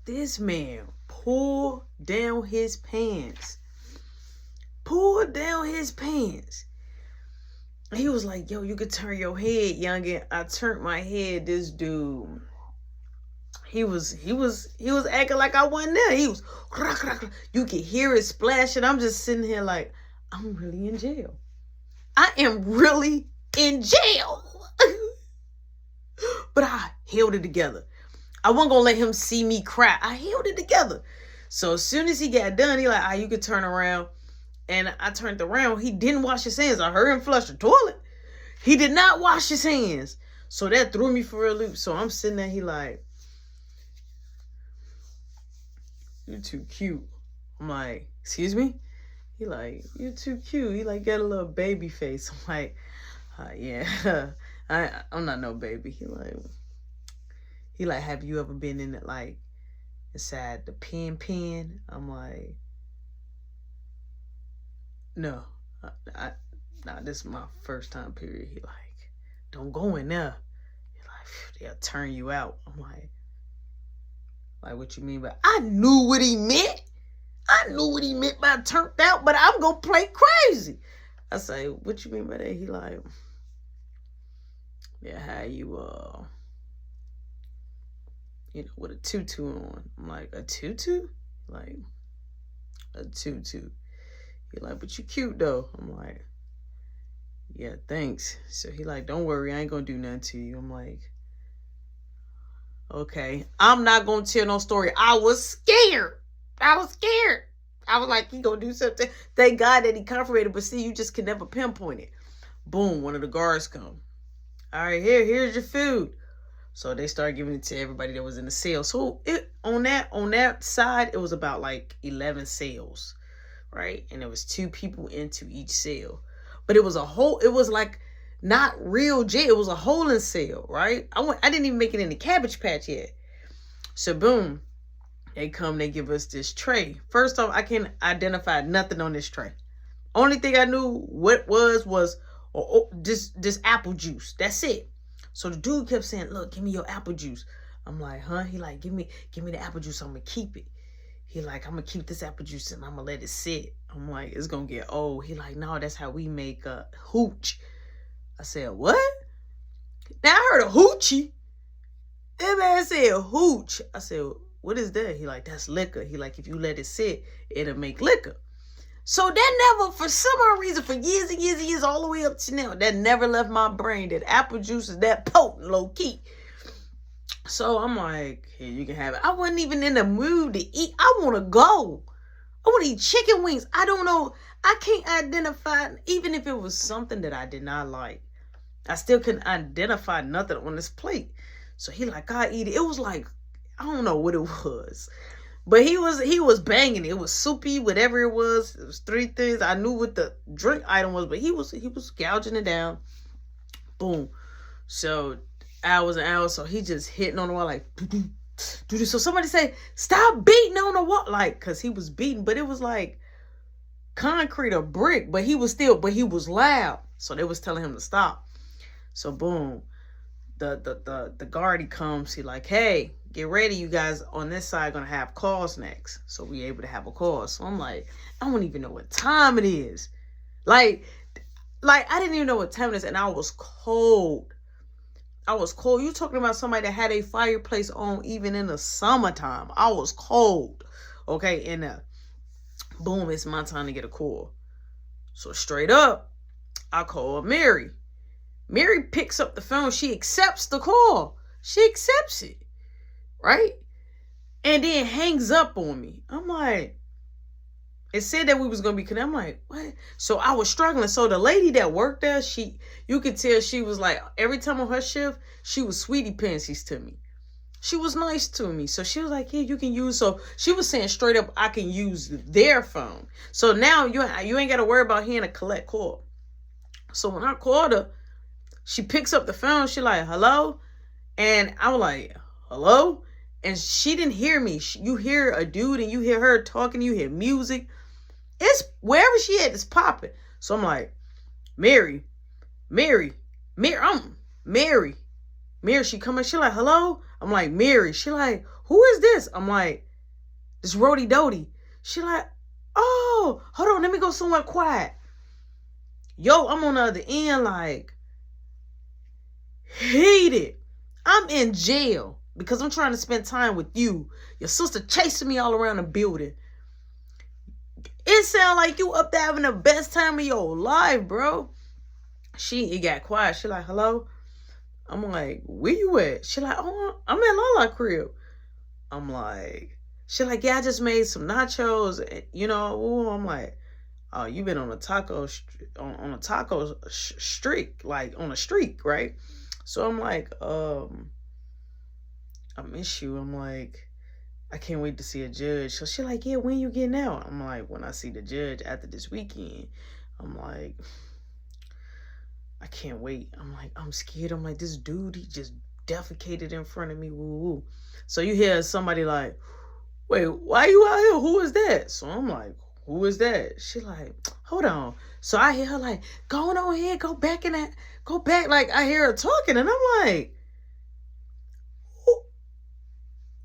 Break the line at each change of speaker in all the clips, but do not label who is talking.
This man pulled down his pants. Pulled down his pants. He was like, yo, you could turn your head, youngin. I turned my head. This dude, he was acting like I wasn't there. He was, you could hear it splashing. I'm just sitting here like, I'm really in jail. I am really in jail. But I held it together. I wasn't going to let him see me cry. I held it together. So as soon as he got done, he like, you could turn around. And I turned around. He didn't wash his hands. I heard him flush the toilet. He did not wash his hands. So that threw me for a loop. So I'm sitting there. He like, you too cute. I'm like, excuse me? He like, you too cute. He like got a little baby face. I'm like, yeah, I'm not no baby. He like, have you ever been in it like inside the pen? I'm like, no, nah, this is my first time period. He like, don't go in there. He like, they'll turn you out. I'm like, what you mean by? I knew what he meant. I knew what he meant by turned out, but I'm gonna play crazy. I say, what you mean by that? He like, yeah, how you with a tutu on. I'm like, a tutu? Like, a tutu. He like, but you cute though. I'm like, yeah, thanks. So he like, don't worry, I ain't gonna do nothing to you. I'm like, okay, I'm not gonna tell no story. I was scared. I was like, he gonna do something. Thank God that he confirmated, but see, you just can never pinpoint it. Boom, one of the guards come. All right, here's your food. So they started giving it to everybody that was in the cell. So on that side, it was about like 11 cells. Right? And there was 2 people into each cell. But it was like not real jail. It was a holding cell, right? I didn't even make it in the Cabbage Patch yet. So boom, they come, they give us this tray. First off, I can't identify nothing on this tray. Only thing I knew what was this apple juice. That's it. So the dude kept saying, look, give me your apple juice. I'm like, huh? He like, give me the apple juice. I'm gonna keep it. He like, I'm going to keep this apple juice and I'm going to let it sit. I'm like, it's going to get old. He like, no, that's how we make a hooch. I said, what? Now I heard a hoochie. That man said hooch. I said, what is that? He like, that's liquor. He like, if you let it sit, it'll make liquor. So that never, for some odd reason, for years and years and years, all the way up to now, that never left my brain that apple juice is that potent, low key. So I'm like, here, you can have it. I wasn't even in the mood to eat. I want to go. I want to eat chicken wings. I don't know. I can't identify, even if it was something that I did not like. I still couldn't identify nothing on this plate. So he like, I eat it. It was like, I don't know what it was. But he was banging it. It was soupy, whatever it was. It was 3 things. I knew what the drink item was, but he was gouging it down. Boom. So hours and hours. So he just hitting on the wall like, do this. So somebody say, stop beating on the wall. Like, cause he was beating, but it was like concrete or brick, but he was loud. So they was telling him to stop. So boom, the guard, he comes, he like, hey, get ready. You guys on this side gonna have calls next. So we able to have a call. So I'm like, I don't even know what time it is. Like I didn't even know what time it is. And I was cold. You talking about somebody that had a fireplace on even in the summertime. I was cold. Okay, and boom, it's my time to get a call. So straight up, I call Mary. Mary picks up the phone. She accepts the call. She accepts it. Right? And then hangs up on me. I'm like, it said that we was going to be connected. I'm like, what? So I was struggling. So the lady that worked there, you could tell she was like, every time on her shift, she was sweetie pansies to me. She was nice to me. So she was like, yeah, you can use. So she was saying straight up, I can use their phone. So now you ain't got to worry about hearing a collect call. So when I called her, she picks up the phone. She like, hello? And I was like, hello? And she didn't hear me. You hear a dude and you hear her talking. You hear music. It's wherever she at, it's popping. So I'm like, Mary, she coming. She like, hello? I'm like, Mary. She like, who is this? I'm like, this Roethegoat. She like, oh, hold on, let me go somewhere quiet. Yo, I'm on the other end, like, heated. I'm in jail because I'm trying to spend time with you. Your sister chasing me all around the building. It sound like you up there having the best time of your life, bro. It got quiet. She like, hello? I'm like, where you at? She like, oh, I'm at Lala crib. I'm like, she like, yeah, I just made some nachos. You know, ooh, I'm like, oh, you been on a taco streak, like on a streak, right? So I'm like, I miss you. I'm like, I can't wait to see a judge. So she like, yeah, when you getting out? I'm like, when I see the judge after this weekend. I'm like, I can't wait. I'm like, I'm scared. I'm like, this dude, he just defecated in front of me. Woo woo. So you hear somebody like, wait, why you out here? Who is that? So I'm like, who is that? She like, hold on. So I hear her like, go on ahead, go back. Like I hear her talking and I'm like,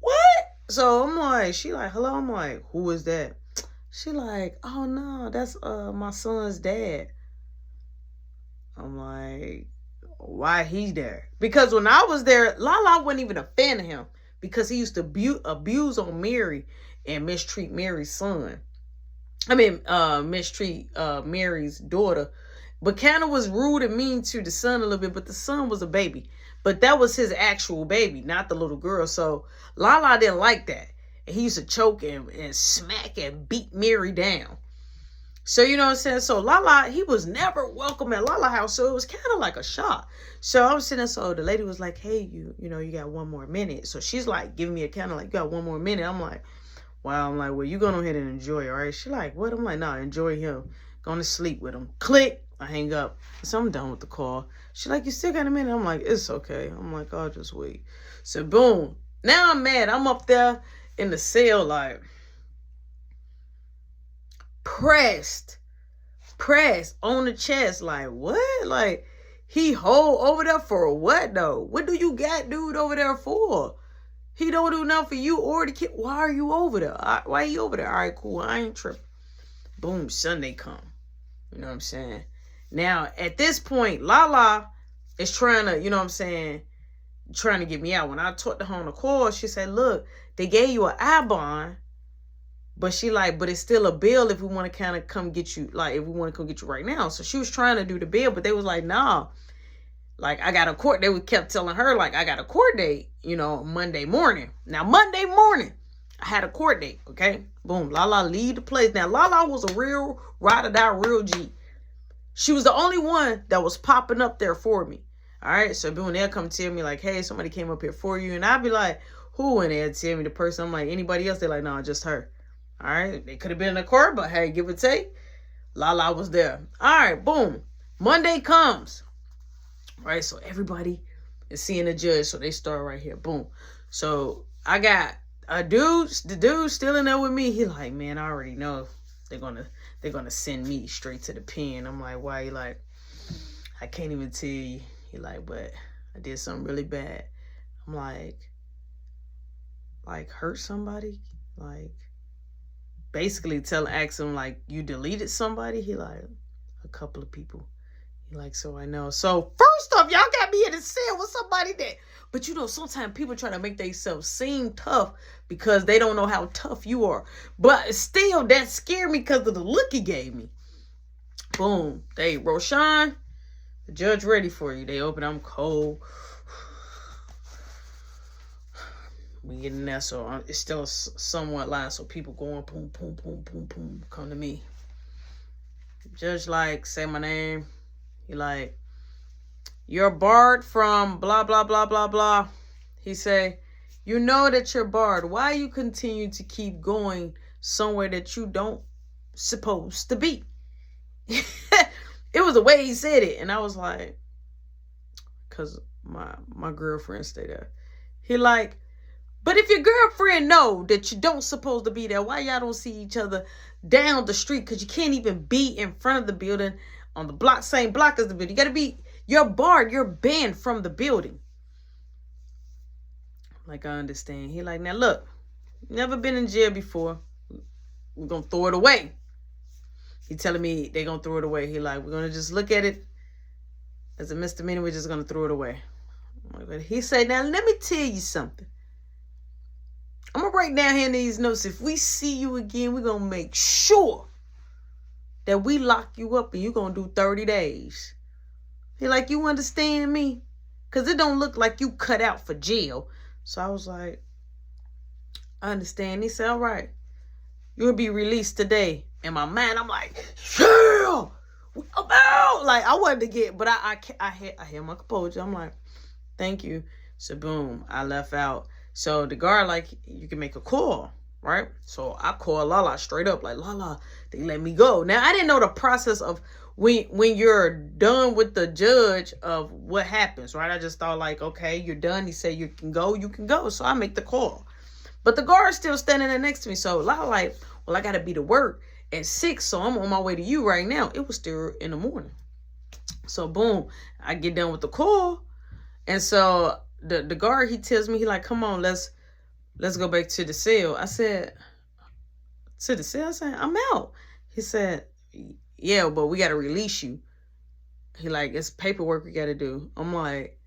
what? So I'm like, she like, hello. I'm like, who is that? She like, oh no, that's my son's dad. I'm like, why he there? Because when I was there, Lala wasn't even a fan of him because he used to abuse on Mary and mistreat Mary's son. I mean, mistreat Mary's daughter. But kind of was rude and mean to the son a little bit, but the son was a baby. But that was his actual baby, not the little girl. So Lala didn't like that. And he used to choke and smack and beat Mary down. So, you know what I'm saying? So Lala, he was never welcome at Lala house. So it was kind of like a shock. So I was sitting there. So the lady was like, hey, you know, you got 1 more minute. So she's like giving me a kind of like, you got 1 more minute. I'm like, wow. I'm like, well, you go ahead and enjoy it, all right? She like, what? I'm like, nah, enjoy him. Going to sleep with him. Click. I hang up. So I'm done with the call. She like, you still got a minute? I'm like, it's okay. I'm like, I'll just wait. So boom. Now I'm mad. I'm up there in the cell like, pressed on the chest. Like, what? Like, he hold over there for what though? What do you got dude over there for? He don't do nothing for you or the kid. Why are you over there? Why are you over there? All right, cool. I ain't tripping. Boom, Sunday come. You know what I'm saying? Now, at this point, Lala is trying to, you know what I'm saying, trying to get me out. When I talked to her on the call, she said, look, they gave you an I bond, but she like, but it's still a bill if we want to kind of come get you, like, if we want to come get you right now. So she was trying to do the bill, but they was like, nah. Like, I got a court. They kept telling her, like, I got a court date, you know, Monday morning. Now, Monday morning, I had a court date, okay? Boom, Lala leave the place. Now, Lala was a real ride-or-die, real G. She was the only one that was popping up there for me. All right, so boom, they'll come tell me, like, hey, somebody came up here for you. And I'll be like, who? And they'll tell me the person. I'm like, anybody else? They're like, no, just her. All right, they could have been in the court, but hey, give or take, Lala was there. All right, boom. Monday comes. Right, so everybody is seeing the judge, so they start right here. Boom. So I got the dude still in there with me. He like, man, I already know they're gonna send me straight to the pen. I'm like, why? He like, I can't even tell you. He like, but I did something really bad. I'm like hurt somebody? Like, basically ask him like, you deleted somebody? He like, a couple of people. Like, so I know. So first off, y'all got me in the cell with somebody that, but you know, sometimes people try to make themselves seem tough because they don't know how tough you are. But still, that scared me because of the look he gave me. Boom. They, Roshan, the judge ready for you. They open, I'm cold. We getting there, so it's still somewhat live. So people going boom, boom, boom, boom, boom, come to me. Judge like, say my name. He like, you're barred from blah, blah, blah, blah, blah. He say, you know that you're barred. Why you continue to keep going somewhere that you don't supposed to be? It was the way he said it. And I was like, because my girlfriend stayed there. He like, but if your girlfriend know that you don't supposed to be there, why y'all don't see each other down the street? Because you can't even be in front of the building on the block, same block as the building. You got to be, you're barred, you're banned from the building. Like, I understand. He like, now look, never been in jail before. We're going to throw it away. He telling me they going to throw it away. He like, we're going to just look at it as a misdemeanor. We're just going to throw it away. He said, now let me tell you something. I'm going to write down here in these notes. If we see you again, we're going to make sure that we lock you up and you're going to do 30 days. He like, you understand me? Because it don't look like you cut out for jail. So I was like, I understand. He said, all right, you'll be released today. In my mind, I'm like, yeah, about. Like, I wanted to get, but I had my composure. I'm like, thank you. So boom, I left out. So the guard, like, you can make a call, right? So I called Lala straight up, like, Lala, they let me go. Now, I didn't know the process of when you're done with the judge of what happens, right? I just thought, like, okay, you're done. He said you can go. So I make the call. But the guard's still standing there next to me. So Lala like, well, I got to be to work at 6, so I'm on my way to you right now. It was still in the morning. So boom, I get done with the call. And so the guard, he tells me, he like, come on, let's go back to the cell. I said, to the cell? I said, I'm out. He said, yeah, but we got to release you. He like, it's paperwork we got to do. I'm like,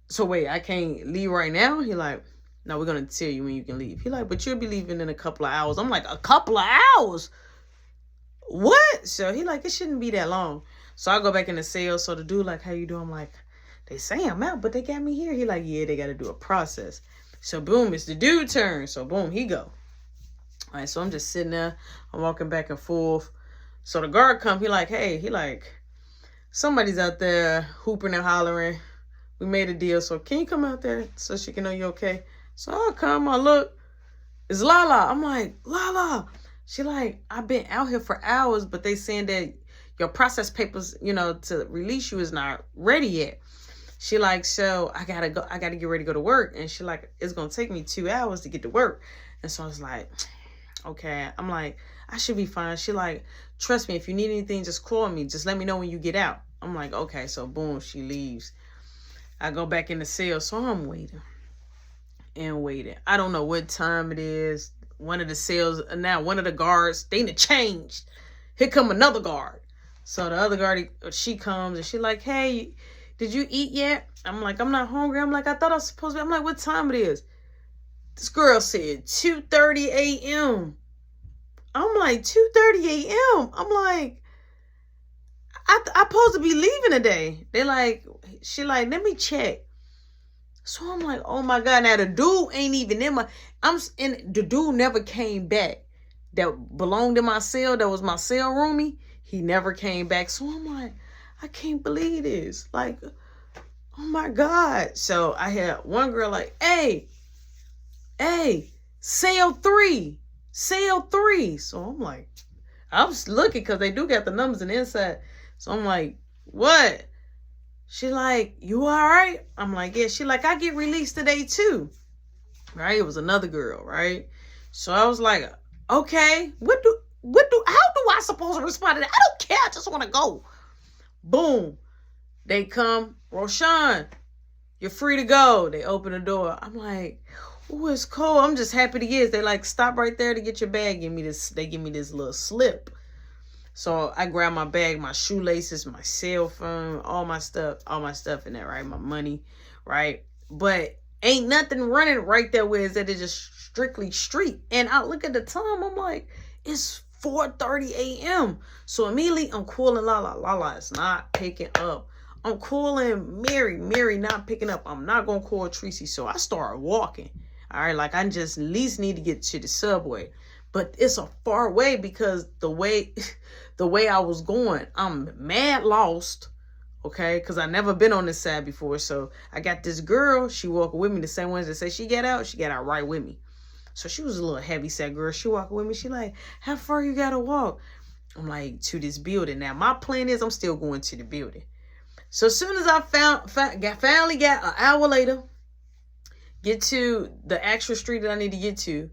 so wait, I can't leave right now? He like, no, we're going to tell you when you can leave. He like, but you'll be leaving in a couple of hours. I'm like, a couple of hours? What? So he like, it shouldn't be that long. So I go back in the cell. So the dude like, how you doing? I'm like, they say I'm out, but they got me here. He like, yeah, they got to do a process. So boom, it's the dude's turn. So boom, he go. All right, so I'm just sitting there. I'm walking back and forth. So the guard come. He like, hey, he like, somebody's out there hooping and hollering. We made a deal. So can you come out there so she can know you're okay? So I come, I look, it's Lala. I'm like, Lala. She like, I've been out here for hours, but they saying that your process papers, to release you is not ready yet. She like, so I gotta get ready to go to work. And she like, it's gonna take me 2 hours to get to work. And so I was like, okay. I'm like, I should be fine. She like, trust me, if you need anything, just call me. Just let me know when you get out. I'm like, okay. So boom, she leaves. I go back in the cell. So I'm waiting. And waiting. I don't know what time it is. One of the guards, they done changed. Here come another guard. So the other guard, she comes and she like, hey, did you eat yet? I'm like, I'm not hungry. I'm like, I thought I was supposed to be. I'm like, what time it is? This girl said 2:30 a.m. I'm like, 2:30 a.m. I'm like, I'm supposed to be leaving today. She like, let me check. So I'm like, oh my God. Now the dude ain't even in the dude never came back. That belonged in my cell. That was my cell roomie. He never came back. So I'm like, I can't believe this. Like, oh my God. So I had one girl like, hey, cell 3. So I'm like, I was looking because they do got the numbers on the inside. So I'm like, what? She like, you all right? I'm like, yeah. She like, I get released today too. Right? It was another girl, right? So I was like, okay, how do I supposed to respond to that? I don't care. I just want to go. Boom. They come, Roshan, you're free to go. They open the door. I'm like, oh, it's cold. I'm just happy to get it. They like, stop right there to get your bag. They give me this little slip. So I grab my bag, my shoelaces, my cell phone, all my stuff in there, right? My money, right? But ain't nothing running right there where it's that it's just strictly street. And I look at the time, I'm like, it's 4:30 a.m. So immediately I'm calling Lala. Lala is not picking up. I'm calling Mary not picking up. I'm not going to call Tracy. So I start walking. All right, like I just at least need to get to the subway. But it's a far way because the way I was going, I'm mad lost, okay? Because I never been on this side before. So I got this girl, she walking with me, the same ones that say she got out right with me. So she was a little heavy set girl. She walking with me. She like, how far you got to walk? I'm like, to this building. Now, my plan is I'm still going to the building. So as soon as I finally got an hour later, get to the actual street that I need to get to,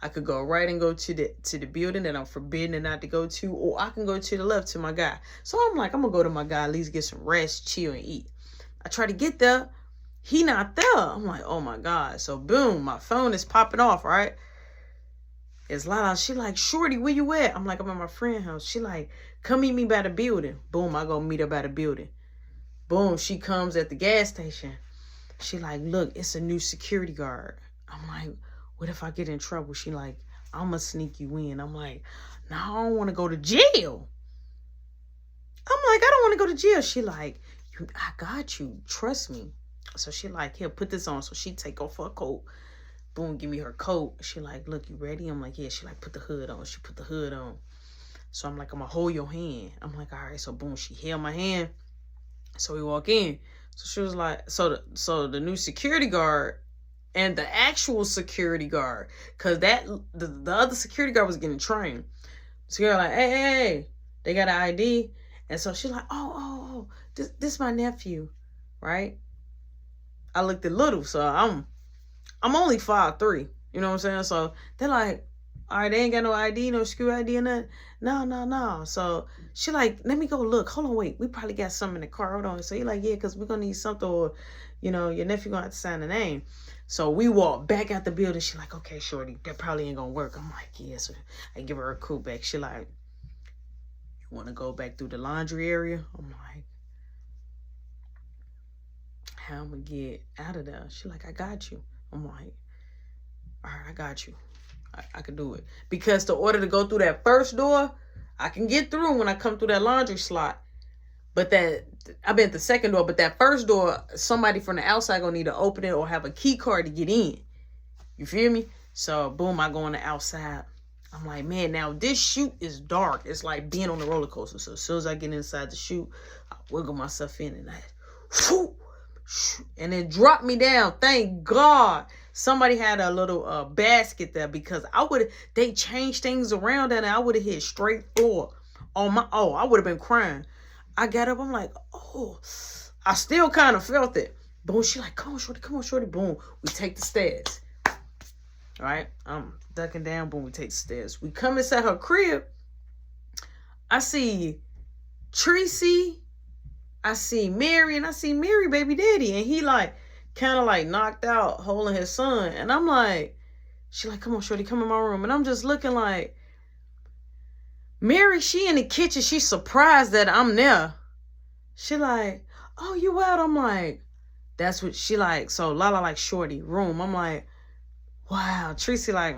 I could go right and go to the building that I'm forbidden not to go to, or I can go to the left to my guy. So I'm like, I'm going to go to my guy, at least get some rest, chill, and eat. I try to get there. he not there. I'm like, oh my God. So boom, my phone is popping off, right? It's Lala. She like, Shorty, where you at? I'm like, I'm at my friend's house. She like, come meet me by the building. Boom, I go meet her by the building. Boom, she comes at the gas station. She like, look, it's a new security guard. I'm like, what if I get in trouble? She like, I'm gonna sneak you in. I'm like, no, I don't want to go to jail. I'm like, I don't want to go to jail. She like, I got you. Trust me. So she like, here, put this on. So she take off her coat. Boom, give me her coat. She like, look, you ready? I'm like, yeah. She like, put the hood on. She put the hood on. So I'm like, I'm gonna hold your hand. I'm like, all right. So boom, she held my hand. So we walk in. So she was like, so the new security guard and the actual security guard, cause the other security guard was getting trained. So you're like, hey, they got an ID. And so she's like, oh, this my nephew, right? I looked at little, so I'm only 5'3", you know what I'm saying? So they're like, all right, they ain't got no ID, no screw ID or nothing. No. So she like, let me go look. Hold on, wait. We probably got something in the car. Hold on. So he like, yeah, because we're going to need something, or, you know, your nephew going to have to sign the name. So we walk back out the building. She like, okay, Shorty, that probably ain't going to work. I'm like, yeah. So I give her a cool back. She like, you want to go back through the laundry area? I'm like, how I'm going to get out of there? She like, I got you. I'm like, all right, I got you. I can do it. Because the order to go through that first door, I can get through when I come through that laundry slot. But I've been at the second door, but that first door, somebody from the outside gonna need to open it or have a key card to get in. You feel me? So boom, I go on the outside. I'm like, man, now this chute is dark. It's like being on the roller coaster. So as soon as I get inside the chute, I wiggle myself in and and it dropped me down. Thank God somebody had a little basket there, because they changed things around and I would have hit straight floor on I would have been crying. I got up, I'm like, oh, I still kind of felt it. Boom, she like, come on, Shorty. Boom, we take the stairs. All right, I'm ducking down. Boom, we take the stairs. We come inside her crib. I see Tracy, I see Mary, and I see Mary baby daddy, and he like kind of like knocked out holding his son. And I'm like, she like, come on, Shorty, come in my room. And I'm just looking like, Mary, she in the kitchen. She's surprised that I'm there. She like, oh, you out? I'm like, that's what she like. So Lala like, Shorty, room. I'm like, wow. Tracy like,